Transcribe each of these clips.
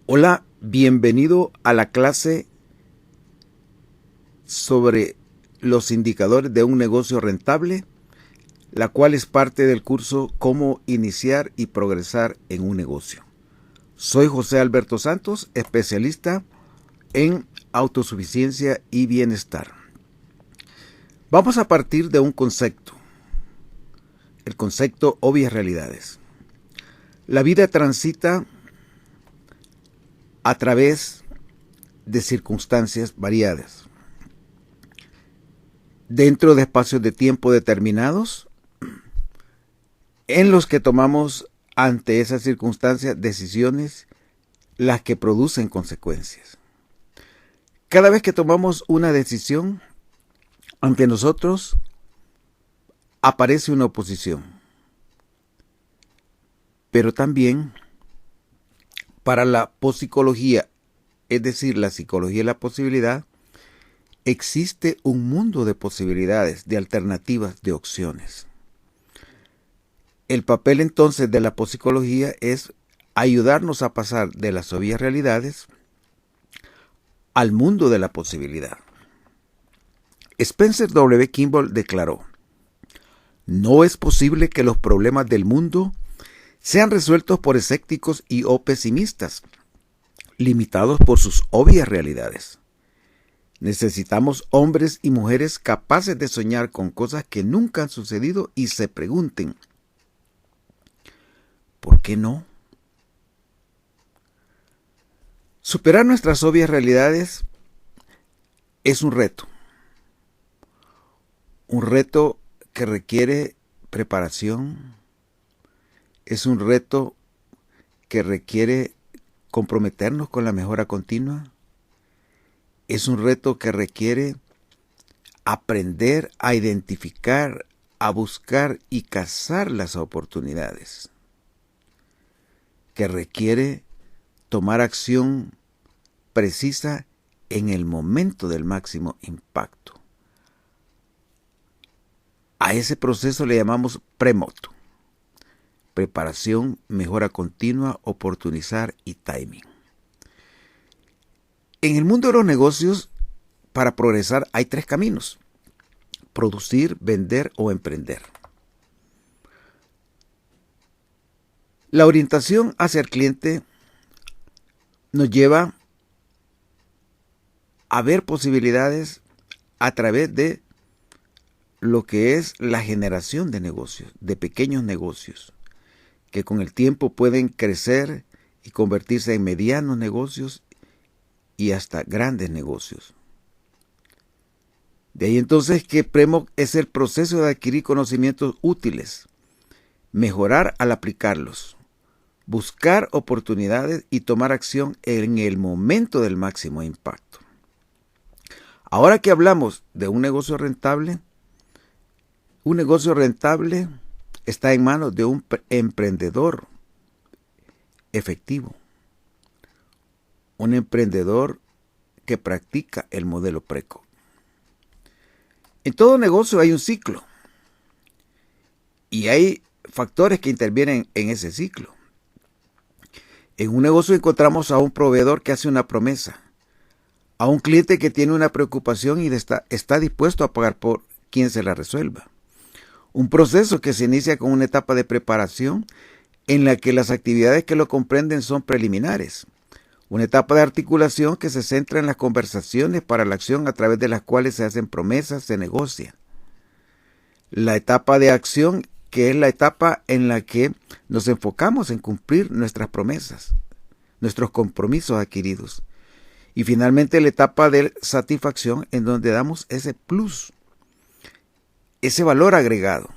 Hola, bienvenido a la clase sobre los indicadores de un negocio rentable, la cual es parte del curso Cómo iniciar y progresar en un negocio. Soy José Alberto Santos, especialista en autosuficiencia y bienestar. Vamos a partir de un concepto, el concepto obvias realidades. La vida transita a través de circunstancias variadas, dentro de espacios de tiempo determinados, en los que tomamos ante esas circunstancias decisiones las que producen consecuencias. Cada vez que tomamos una decisión, ante nosotros aparece una oposición. Pero también para la posicología, es decir, la psicología de la posibilidad, existe un mundo de posibilidades, de alternativas, de opciones. El papel entonces de la posicología es ayudarnos a pasar de las obvias realidades al mundo de la posibilidad. Spencer W. Kimball declaró: "No es posible que los problemas del mundo sean resueltos por escépticos y o pesimistas, limitados por sus obvias realidades. Necesitamos hombres y mujeres capaces de soñar con cosas que nunca han sucedido y se pregunten, ¿por qué no?". Superar nuestras obvias realidades es un reto que requiere preparación, es un reto que requiere comprometernos con la mejora continua, es un reto que requiere aprender a identificar, a buscar y cazar las oportunidades, que requiere tomar acción precisa en el momento del máximo impacto. A ese proceso le llamamos premoto: preparación, mejora continua, oportunizar y timing. En el mundo de los negocios, para progresar hay 3 caminos: producir, vender o emprender. La orientación hacia el cliente nos lleva a ver posibilidades a través de lo que es la generación de negocios, de pequeños negocios, que con el tiempo pueden crecer y convertirse en medianos negocios y hasta grandes negocios. De ahí entonces que PREMOC es el proceso de adquirir conocimientos útiles, mejorar al aplicarlos, buscar oportunidades y tomar acción en el momento del máximo impacto. Ahora que hablamos de un negocio rentable está en manos de un emprendedor efectivo, un emprendedor que practica el modelo PRECO. En todo negocio hay un ciclo y hay factores que intervienen en ese ciclo. En un negocio encontramos a un proveedor que hace una promesa, a un cliente que tiene una preocupación y está dispuesto a pagar por quien se la resuelva. Un proceso que se inicia con una etapa de preparación en la que las actividades que lo comprenden son preliminares. Una etapa de articulación que se centra en las conversaciones para la acción a través de las cuales se hacen promesas, se negocia. La etapa de acción, que es la etapa en la que nos enfocamos en cumplir nuestras promesas, nuestros compromisos adquiridos. Y finalmente la etapa de satisfacción, en donde damos ese plus, ese valor agregado,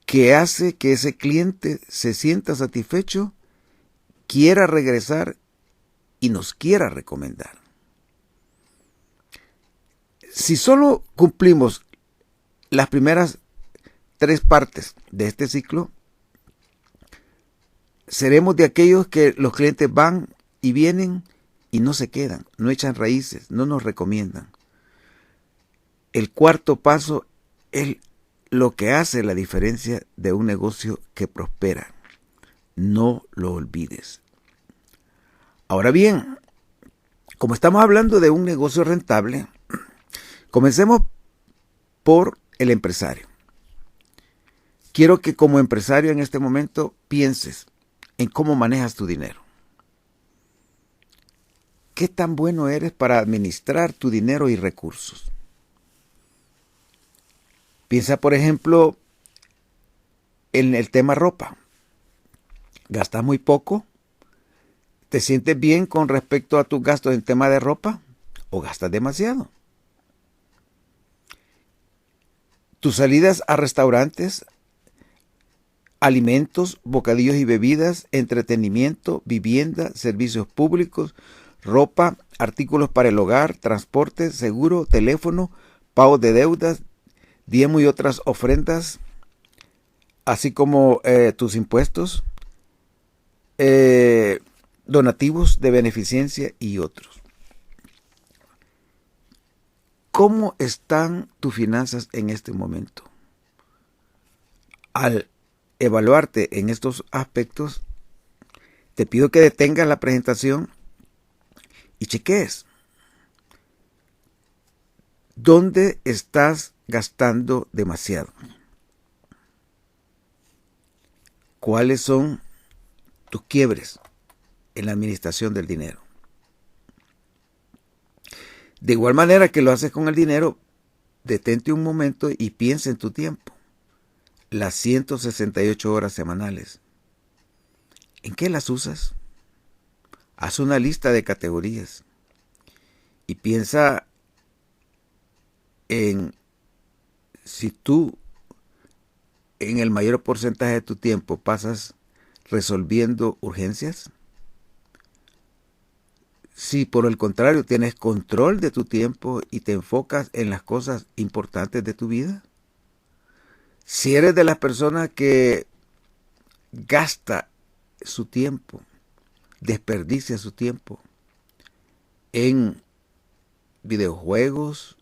que hace que ese cliente se sienta satisfecho, quiera regresar y nos quiera recomendar. Si solo cumplimos las primeras 3 partes de este ciclo, seremos de aquellos que los clientes van y vienen y no se quedan, no echan raíces, no nos recomiendan. El 4º paso es lo que hace la diferencia de un negocio que prospera. No lo olvides. Ahora bien, como estamos hablando de un negocio rentable, comencemos por el empresario. Quiero que como empresario en este momento pienses en cómo manejas tu dinero. ¿Qué tan bueno eres para administrar tu dinero y recursos? Piensa, por ejemplo, en el tema ropa. ¿Gastas muy poco? ¿Te sientes bien con respecto a tus gastos en tema de ropa? ¿O gastas demasiado? Tus salidas a restaurantes, alimentos, bocadillos y bebidas, entretenimiento, vivienda, servicios públicos, ropa, artículos para el hogar, transporte, seguro, teléfono, pago de deudas, diezmo y otras ofrendas, así como tus impuestos, donativos de beneficencia y otros. ¿Cómo están tus finanzas en este momento? Al evaluarte en estos aspectos, te pido que detengas la presentación y cheques dónde estás gastando demasiado. ¿Cuáles son tus quiebres en la administración del dinero? De igual manera que lo haces con el dinero, detente un momento y piensa en tu tiempo. Las 168 horas semanales. ¿En qué las usas? Haz una lista de categorías y piensa en si tú en el mayor porcentaje de tu tiempo pasas resolviendo urgencias. Si por el contrario tienes control de tu tiempo y te enfocas en las cosas importantes de tu vida. Si eres de las personas que gasta su tiempo, desperdicia su tiempo en videojuegos,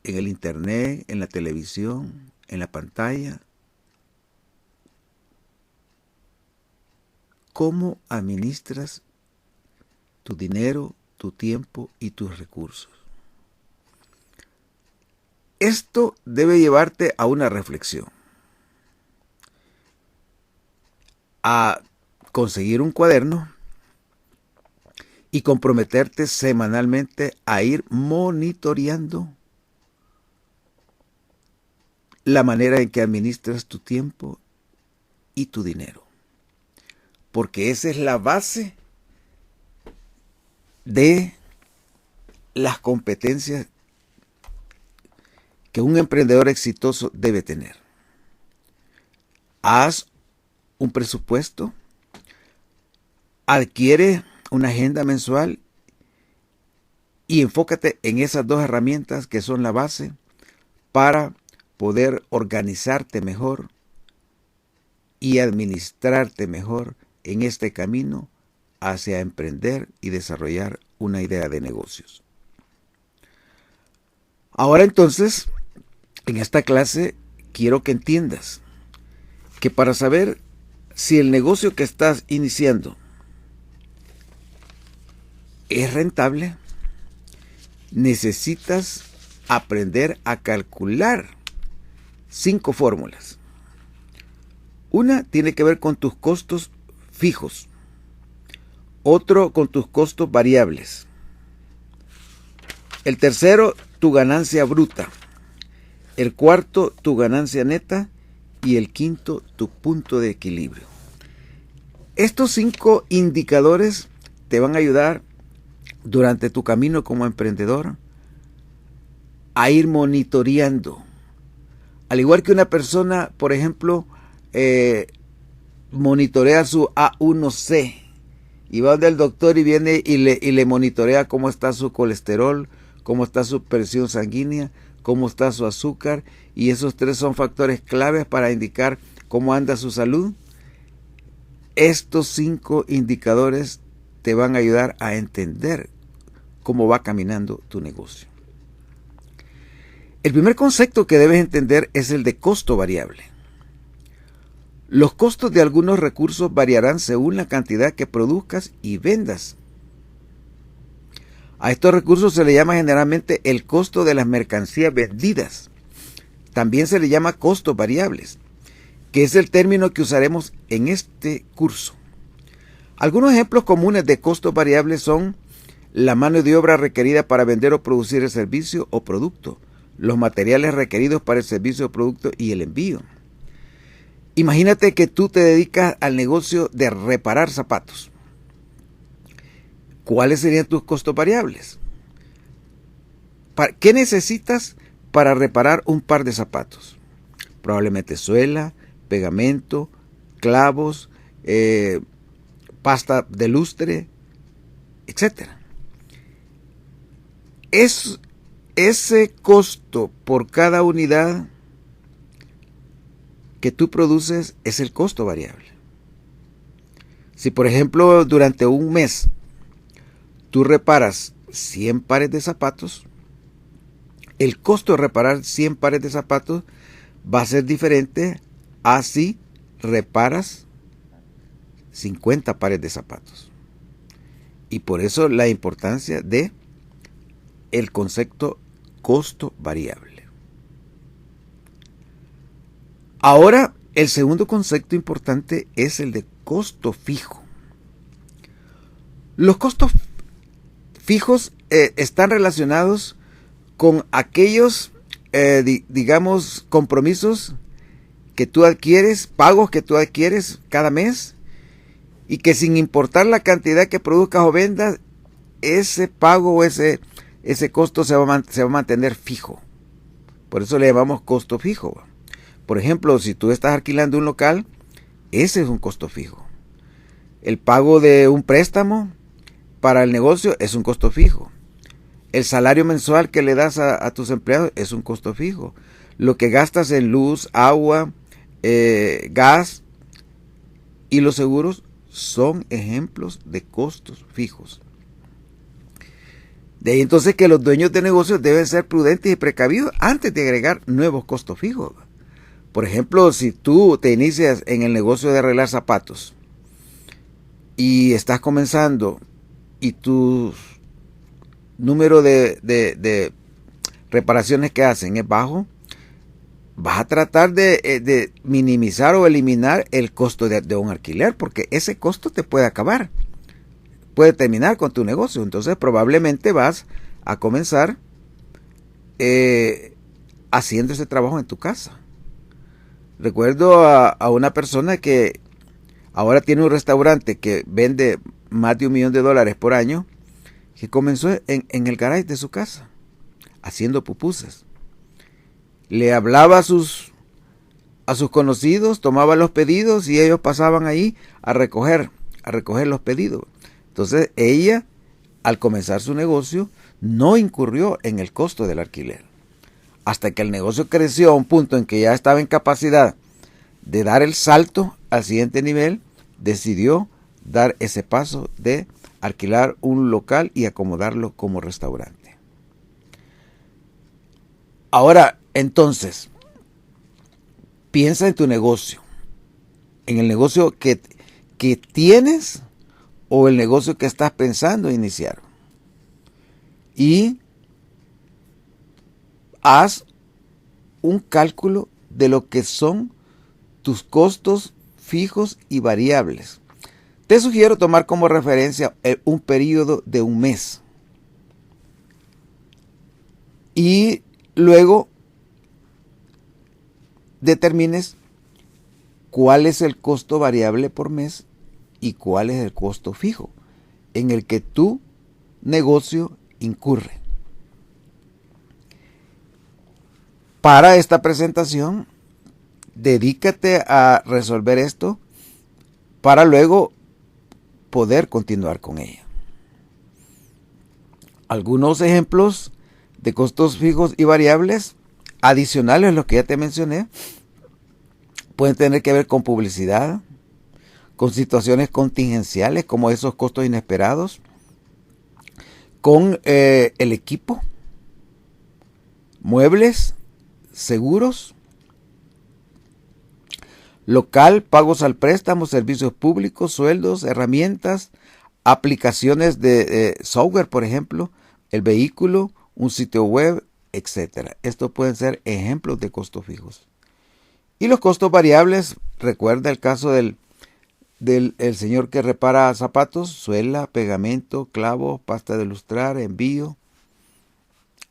en el internet, en la televisión, en la pantalla. ¿Cómo administras tu dinero, tu tiempo y tus recursos? Esto debe llevarte a una reflexión, a conseguir un cuaderno y comprometerte semanalmente a ir monitoreando la manera en que administras tu tiempo y tu dinero. Porque esa es la base de las competencias que un emprendedor exitoso debe tener. Haz un presupuesto, adquiere una agenda mensual y enfócate en esas dos herramientas que son la base para poder organizarte mejor y administrarte mejor en este camino hacia emprender y desarrollar una idea de negocios. Ahora entonces, en esta clase quiero que entiendas que para saber si el negocio que estás iniciando es rentable, necesitas aprender a calcular 5 fórmulas. Una tiene que ver con tus costos fijos, otro con tus costos variables, el tercero tu ganancia bruta, el cuarto tu ganancia neta y el quinto tu punto de equilibrio. Estos 5 indicadores te van a ayudar durante tu camino como emprendedor a ir monitoreando. Al igual que una persona, por ejemplo, monitorea su A1C y va donde el doctor y viene y le monitorea cómo está su colesterol, cómo está su presión sanguínea, cómo está su azúcar, y esos 3 son factores claves para indicar cómo anda su salud. Estos 5 indicadores te van a ayudar a entender cómo va caminando tu negocio. El primer concepto que debes entender es el de costo variable. Los costos de algunos recursos variarán según la cantidad que produzcas y vendas. A estos recursos se le llama generalmente el costo de las mercancías vendidas. También se le llama costos variables, que es el término que usaremos en este curso. Algunos ejemplos comunes de costos variables son la mano de obra requerida para vender o producir el servicio o producto, los materiales requeridos para el servicio o producto y el envío. Imagínate que tú te dedicas al negocio de reparar zapatos. ¿Cuáles serían tus costos variables? ¿Qué necesitas para reparar un par de zapatos? Probablemente suela, pegamento, clavos, pasta de lustre, etc. Ese costo por cada unidad que tú produces es el costo variable. Si por ejemplo durante un mes tú reparas 100 pares de zapatos, el costo de reparar 100 pares de zapatos va a ser diferente a si reparas 50 pares de zapatos. Y por eso la importancia de el concepto costo variable. Ahora, el segundo concepto importante es el de costo fijo. Los costos fijos están relacionados con aquellos, digamos, compromisos que tú adquieres, pagos que tú adquieres cada mes, y que sin importar la cantidad que produzcas o vendas, ese pago o ese costo se va a mantener fijo. Por eso le llamamos costo fijo. Por ejemplo, si tú estás alquilando un local, ese es un costo fijo. El pago de un préstamo para el negocio es un costo fijo. El salario mensual que le das a tus empleados es un costo fijo. Lo que gastas en luz, agua, gas y los seguros son ejemplos de costos fijos. De ahí entonces que los dueños de negocios deben ser prudentes y precavidos antes de agregar nuevos costos fijos. Por ejemplo, si tú te inicias en el negocio de arreglar zapatos y estás comenzando y tu número de reparaciones que hacen es bajo, vas a tratar de minimizar o eliminar el costo de un alquiler, porque ese costo te puede acabar, puede terminar con tu negocio. Entonces probablemente vas a comenzar haciendo ese trabajo en tu casa. Recuerdo a una persona que ahora tiene un restaurante que vende más de $1 millón por año, que comenzó en el garage de su casa, haciendo pupusas. Le hablaba a sus conocidos, tomaba los pedidos y ellos pasaban ahí a recoger los pedidos. Entonces ella, al comenzar su negocio, no incurrió en el costo del alquiler. Hasta que el negocio creció a un punto en que ya estaba en capacidad de dar el salto al siguiente nivel, decidió dar ese paso de alquilar un local y acomodarlo como restaurante. Ahora, entonces, piensa en tu negocio, en el negocio que tienes o el negocio que estás pensando iniciar. Y haz un cálculo de lo que son tus costos fijos y variables. Te sugiero tomar como referencia un periodo de un mes. Y luego determines cuál es el costo variable por mes y cuál es el costo fijo en el que tu negocio incurre. Para esta presentación, dedícate a resolver esto para luego poder continuar con ella. Algunos ejemplos de costos fijos y variables adicionales a los que ya te mencioné pueden tener que ver con publicidad, con situaciones contingenciales como esos costos inesperados, con el equipo, muebles, seguros, Local, pagos al préstamo, servicios públicos, sueldos, herramientas, aplicaciones de software, por ejemplo, el vehículo, un sitio web, etcétera. Estos pueden ser ejemplos de costos fijos. Y los costos variables, recuerda el caso del el señor que repara zapatos, suela, pegamento, clavos, pasta de lustrar, envío,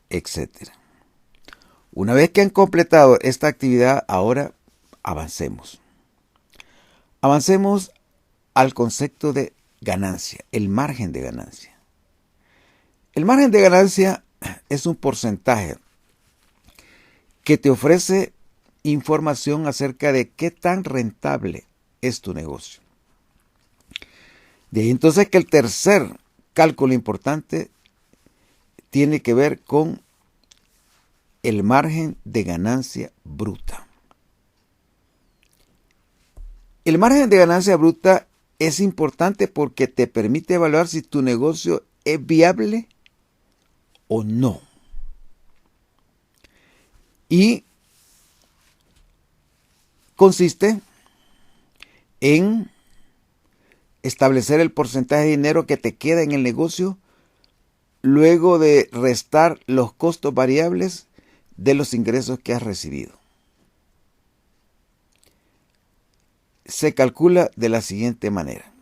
etcétera. Una vez que han completado esta actividad, ahora avancemos. Avancemos al concepto de ganancia, el margen de ganancia. El margen de ganancia es un porcentaje que te ofrece información acerca de qué tan rentable es tu negocio. De ahí entonces que el tercer cálculo importante tiene que ver con el margen de ganancia bruta. El margen de ganancia bruta es importante porque te permite evaluar si tu negocio es viable o no. Y consiste en establecer el porcentaje de dinero que te queda en el negocio luego de restar los costos variables de los ingresos que has recibido. Se calcula de la siguiente manera.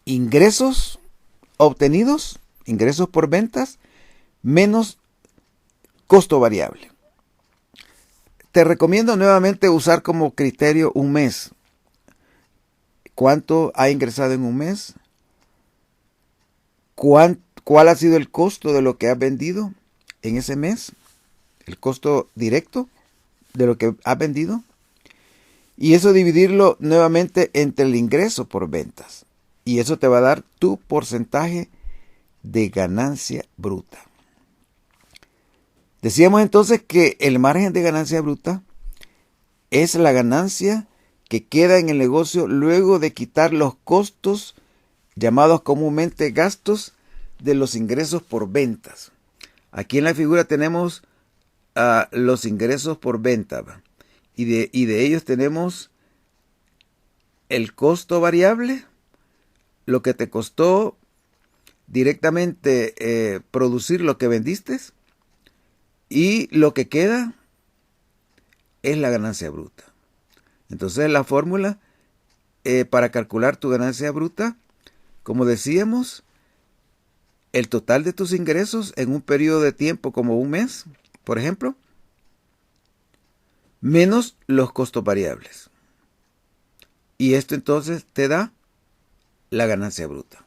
Ingresos obtenidos, ingresos por ventas, menos costo variable. Te recomiendo nuevamente usar como criterio un mes. ¿Cuánto ha ingresado en un mes? ¿Cuál ha sido el costo de lo que has vendido en ese mes? El costo directo de lo que has vendido. Y eso dividirlo nuevamente entre el ingreso por ventas. Y eso te va a dar tu porcentaje de ganancia bruta. Decíamos entonces que el margen de ganancia bruta es la ganancia que queda en el negocio luego de quitar los costos llamados comúnmente gastos de los ingresos por ventas. Aquí en la figura tenemos los ingresos por venta y de ellos tenemos el costo variable, lo que te costó directamente producir lo que vendiste, y lo que queda es la ganancia bruta. Entonces la fórmula para calcular tu ganancia bruta, como decíamos, el total de tus ingresos en un periodo de tiempo como un mes, por ejemplo, menos los costos variables. Y esto entonces te da la ganancia bruta.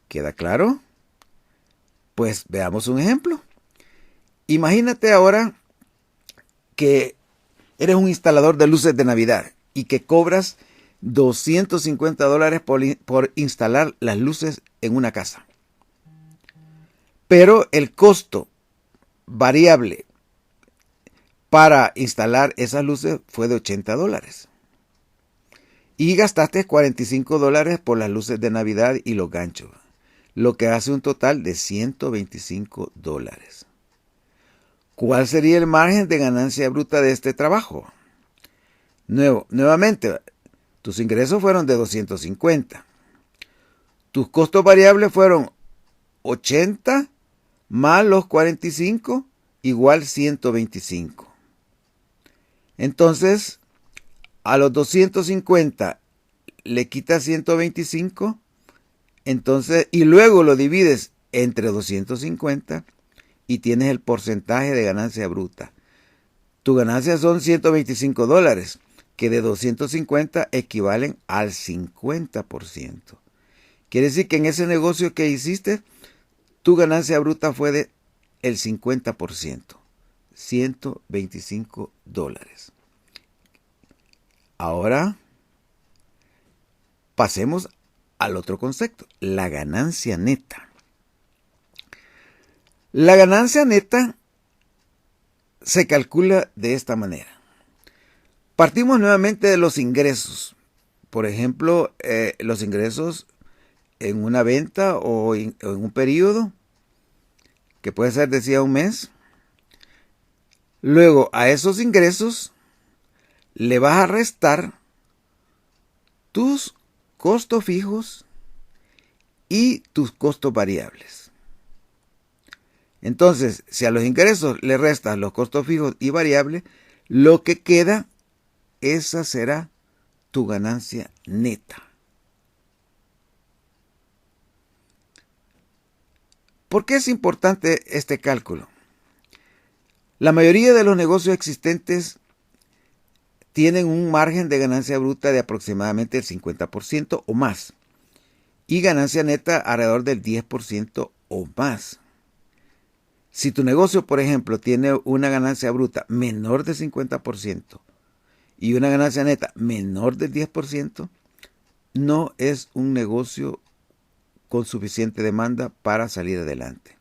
¿Queda claro? Pues veamos un ejemplo. Imagínate ahora que eres un instalador de luces de Navidad y que cobras $250 por instalar las luces en una casa. Pero el costo variable para instalar esas luces fue de $80. Y gastaste $45 por las luces de Navidad y los ganchos, lo que hace un total de $125. ¿Cuál sería el margen de ganancia bruta de este trabajo? Nuevamente, tus ingresos fueron de 250. Tus costos variables fueron 80 más los 45 igual 125. Entonces, a los 250 le quitas 125, entonces, y luego lo divides entre 250 y tienes el porcentaje de ganancia bruta. Tu ganancia son $125, que de 250 equivalen al 50%. Quiere decir que en ese negocio que hiciste, tu ganancia bruta fue de el 50%, $125. Ahora, pasemos al otro concepto, la ganancia neta. La ganancia neta se calcula de esta manera. Partimos nuevamente de los ingresos. Por ejemplo, los ingresos en una venta o en un periodo, que puede ser, decía, un mes. Luego, a esos ingresos le vas a restar tus costos fijos y tus costos variables. Entonces, si a los ingresos le restas los costos fijos y variables, lo que queda, esa será tu ganancia neta. ¿Por qué es importante este cálculo? La mayoría de los negocios existentes tienen un margen de ganancia bruta de aproximadamente el 50% o más y ganancia neta alrededor del 10% o más. Si tu negocio, por ejemplo, tiene una ganancia bruta menor del 50% y una ganancia neta menor del 10%, no es un negocio con suficiente demanda para salir adelante.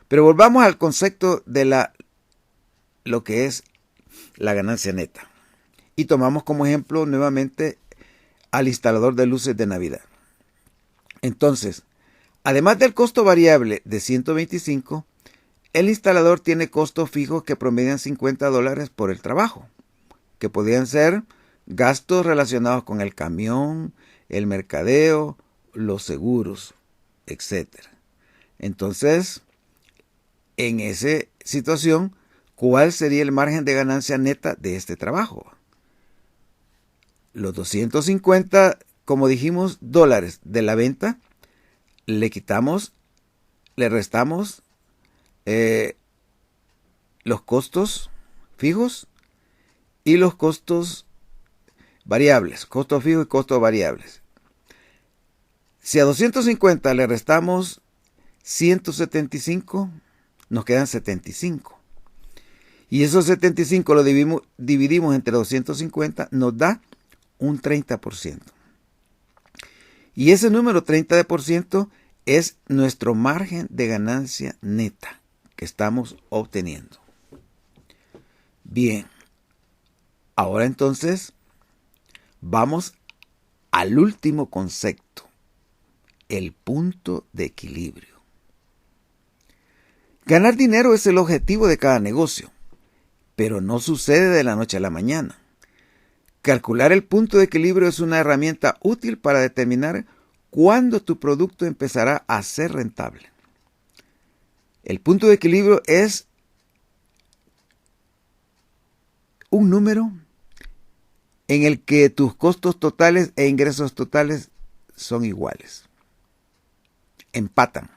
Pero volvamos al concepto de lo que es la ganancia neta. Y tomamos como ejemplo nuevamente al instalador de luces de Navidad. Entonces, además del costo variable de 125, el instalador tiene costos fijos que promedian $50 por el trabajo, que podrían ser gastos relacionados con el camión, el mercadeo, los seguros, etc. Entonces, en esa situación, ¿cuál sería el margen de ganancia neta de este trabajo? Los 250, como dijimos, dólares de la venta, le restamos los costos fijos y los costos variables, costos fijos y costos variables. Si a 250 le restamos 175, nos quedan 75. Y esos 75 lo dividimos entre 250, nos da un 30%. Y ese número 30% es nuestro margen de ganancia neta que estamos obteniendo. Bien, ahora entonces vamos al último concepto, el punto de equilibrio. Ganar dinero es el objetivo de cada negocio, pero no sucede de la noche a la mañana. Calcular el punto de equilibrio es una herramienta útil para determinar cuándo tu producto empezará a ser rentable. El punto de equilibrio es un número en el que tus costos totales e ingresos totales son iguales. Empatan,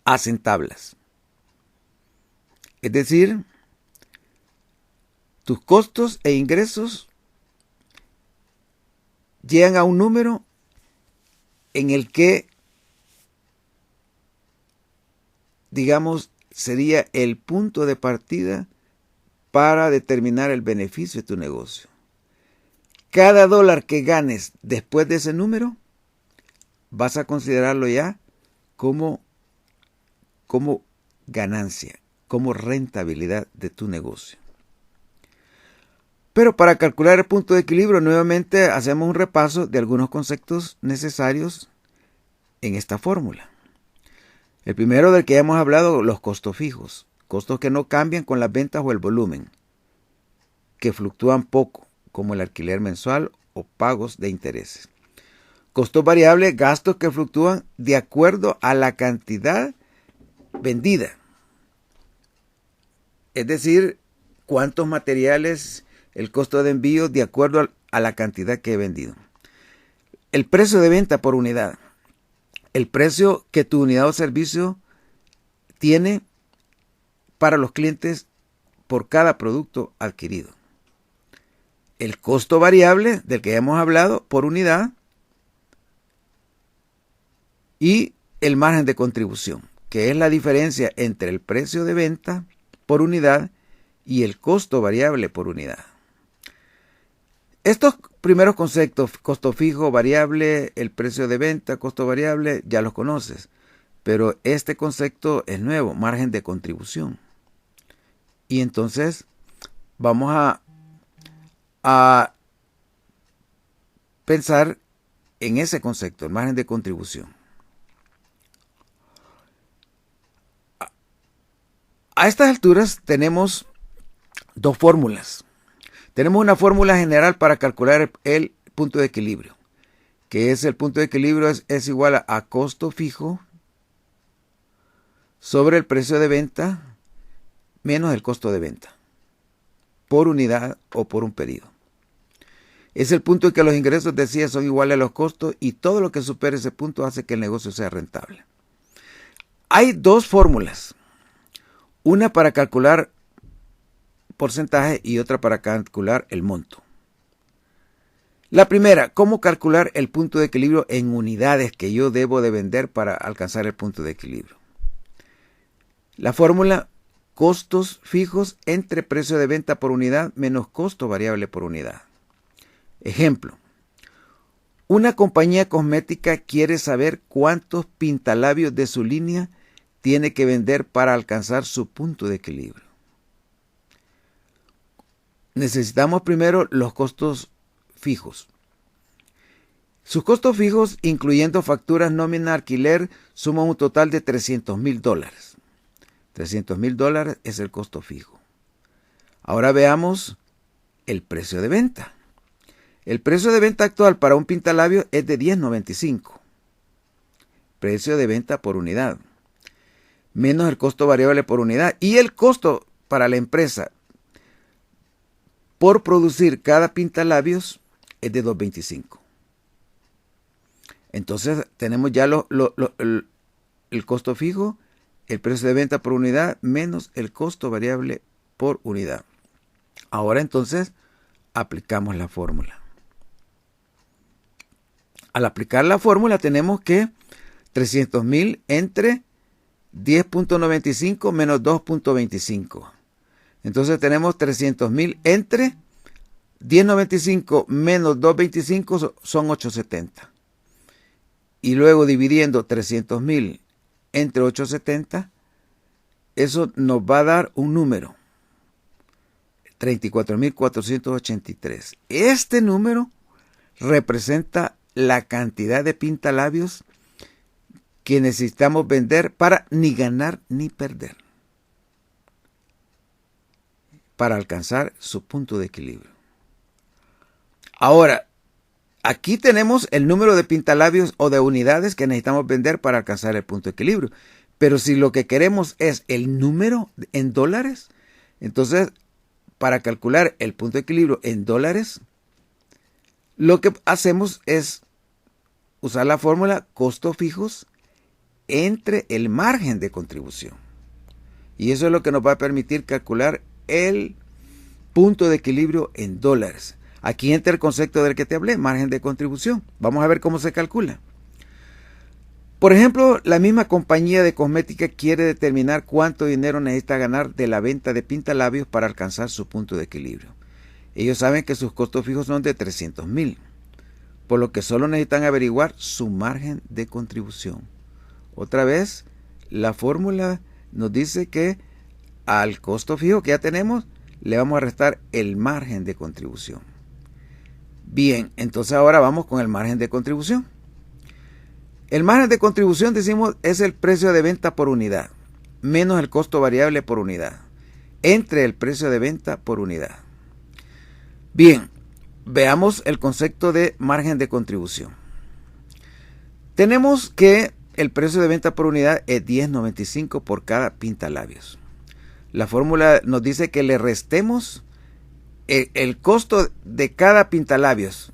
hacen tablas. Es decir, tus costos e ingresos llegan a un número en el que, digamos, sería el punto de partida para determinar el beneficio de tu negocio. Cada dólar que ganes después de ese número, vas a considerarlo ya como ganancia, como rentabilidad de tu negocio. Pero para calcular el punto de equilibrio, nuevamente hacemos un repaso de algunos conceptos necesarios en esta fórmula. El primero del que ya hemos hablado, los costos fijos, costos que no cambian con las ventas o el volumen, que fluctúan poco, como el alquiler mensual o pagos de intereses. Costos variables, gastos que fluctúan de acuerdo a la cantidad vendida. Es decir, cuántos materiales, el costo de envío de acuerdo a la cantidad que he vendido. El precio de venta por unidad. El precio que tu unidad o servicio tiene para los clientes por cada producto adquirido. El costo variable del que ya hemos hablado por unidad y el margen de contribución, que es la diferencia entre el precio de venta por unidad y el costo variable por unidad. Estos primeros conceptos, costo fijo, variable, el precio de venta, costo variable, ya los conoces. Pero este concepto es nuevo, margen de contribución. Y entonces vamos a pensar en ese concepto, el margen de contribución. A estas alturas tenemos dos fórmulas. Tenemos una fórmula general para calcular el punto de equilibrio, que es el punto de equilibrio es igual a costo fijo sobre el precio de venta menos el costo de venta por unidad o por un pedido. Es el punto en que los ingresos, decía, son iguales a los costos y todo lo que supere ese punto hace que el negocio sea rentable. Hay dos fórmulas, una para calcular porcentaje y otra para calcular el monto. La primera, ¿cómo calcular el punto de equilibrio en unidades que yo debo de vender para alcanzar el punto de equilibrio? La fórmula: costos fijos entre precio de venta por unidad menos costo variable por unidad. Ejemplo: una compañía cosmética quiere saber cuántos pintalabios de su línea tiene que vender para alcanzar su punto de equilibrio. Necesitamos primero los costos fijos. Sus costos fijos, incluyendo facturas, nómina, alquiler, suman un total de $300,000. $300,000 es el costo fijo. Ahora veamos el precio de venta. El precio de venta actual para un pintalabio es de $10.95. Precio de venta por unidad. Menos el costo variable por unidad. Y el costo para la empresa por producir cada pintalabios es de $2.25. Entonces tenemos ya el costo fijo, el precio de venta por unidad menos el costo variable por unidad. Ahora entonces aplicamos la fórmula. Al aplicar la fórmula tenemos que 300,000 entre 10.95 menos 2.25. Entonces tenemos 300,000 entre 10.95 menos 2.25 son 870. Y luego dividiendo 300,000 entre 870, eso nos va a dar un número, 34.483. Este número representa la cantidad de pintalabios que necesitamos vender para ni ganar ni perder, para alcanzar su punto de equilibrio. Ahora, aquí tenemos el número de pintalabios o de unidades que necesitamos vender para alcanzar el punto de equilibrio. Pero si lo que queremos es el número en dólares, entonces para calcular el punto de equilibrio en dólares, lo que hacemos es usar la fórmula costos fijos entre el margen de contribución. Y eso es lo que nos va a permitir calcular el punto de equilibrio en dólares. Aquí entra el concepto del que te hablé, margen de contribución. Vamos a ver cómo se calcula. Por ejemplo, la misma compañía de cosmética quiere determinar cuánto dinero necesita ganar de la venta de pintalabios para alcanzar su punto de equilibrio. Ellos saben que sus costos fijos son de 300,000, por lo que solo necesitan averiguar su margen de contribución. Otra vez, la fórmula nos dice que al costo fijo que ya tenemos, le vamos a restar el margen de contribución. Bien, entonces ahora vamos con el margen de contribución. El margen de contribución, decimos, es el precio de venta por unidad, menos el costo variable por unidad, entre el precio de venta por unidad. Bien, veamos el concepto de margen de contribución. Tenemos que el precio de venta por unidad es $10.95 por cada pintalabios. La fórmula nos dice que le restemos el costo de cada pintalabios,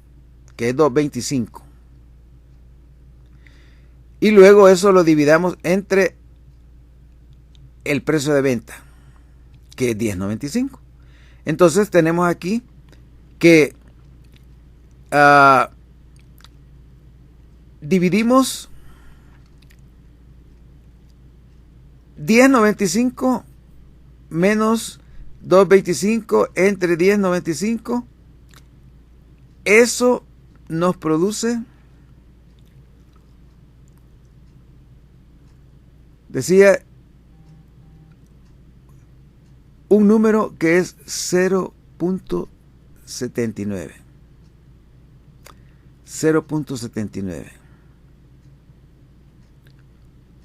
que es $2.25. Y luego eso lo dividamos entre el precio de venta, que es $10.95. Entonces tenemos aquí que dividimos $10.95 menos $2.25 entre $10.95. Eso nos produce, decía, un número que es 0.79. 0.79.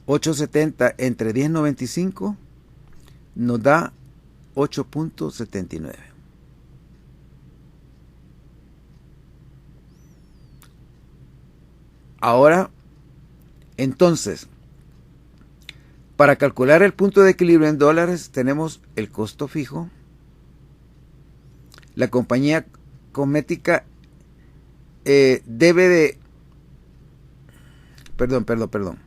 870 entre 10.95 nos da 8.79. Ahora, entonces, para calcular el punto de equilibrio en dólares tenemos el costo fijo. La compañía cosmética debe de... Perdón.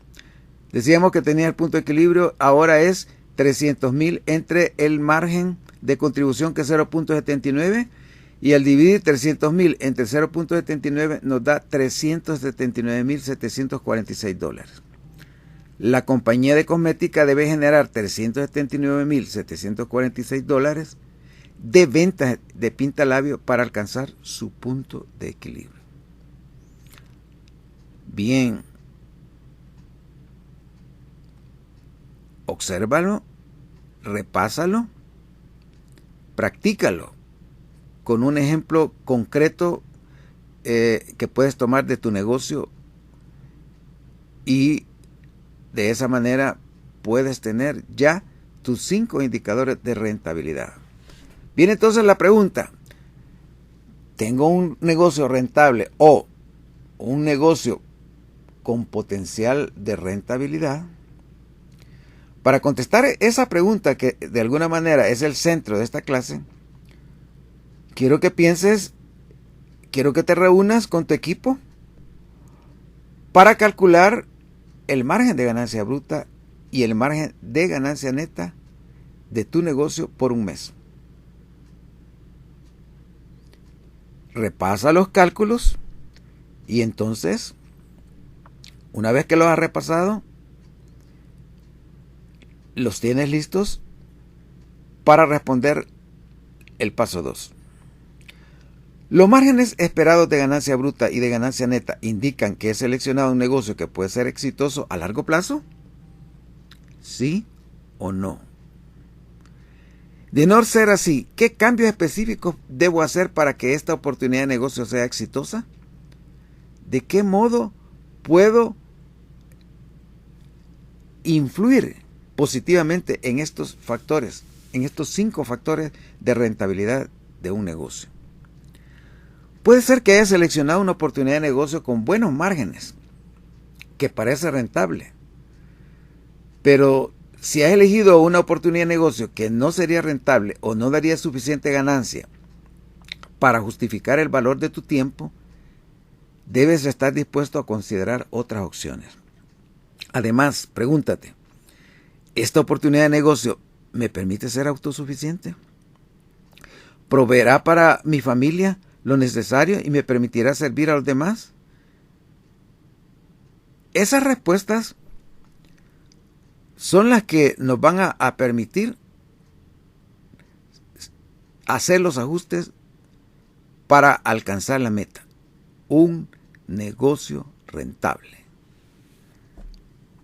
Decíamos que tenía el punto de equilibrio, ahora es 300,000 entre el margen de contribución, que es 0.79, y al dividir 300,000 entre 0.79 nos da $379,746. La compañía de cosmética debe generar $379,746 de ventas de pintalabio para alcanzar su punto de equilibrio. Bien, obsérvalo, repásalo, practícalo con un ejemplo concreto que puedes tomar de tu negocio, y de esa manera puedes tener ya tus 5 indicadores de rentabilidad. Viene entonces la pregunta: ¿tengo un negocio rentable o un negocio con potencial de rentabilidad? Para contestar esa pregunta, que de alguna manera es el centro de esta clase, quiero que pienses, quiero que te reúnas con tu equipo para calcular el margen de ganancia bruta y el margen de ganancia neta de tu negocio por un mes. Repasa los cálculos y entonces, una vez que los has repasado, los tienes listos para responder el paso 2. Los márgenes esperados de ganancia bruta y de ganancia neta indican que he seleccionado un negocio que puede ser exitoso a largo plazo. ¿Sí o no? De no ser así, ¿qué cambios específicos debo hacer para que esta oportunidad de negocio sea exitosa? ¿De qué modo puedo influir positivamente en estos factores, en estos 5 factores de rentabilidad de un negocio? Puede ser que hayas seleccionado una oportunidad de negocio con buenos márgenes, que parece rentable, pero si has elegido una oportunidad de negocio que no sería rentable o no daría suficiente ganancia para justificar el valor de tu tiempo, debes estar dispuesto a considerar otras opciones. Además, pregúntate: ¿esta oportunidad de negocio me permite ser autosuficiente? ¿Proveerá para mi familia lo necesario y me permitirá servir a los demás? Esas respuestas son las que nos van a permitir hacer los ajustes para alcanzar la meta: un negocio rentable.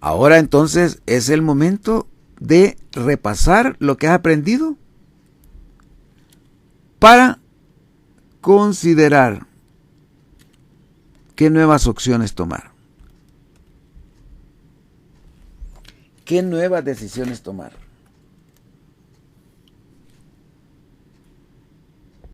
Ahora entonces es el momento de repasar lo que has aprendido para considerar qué nuevas opciones tomar, qué nuevas decisiones tomar.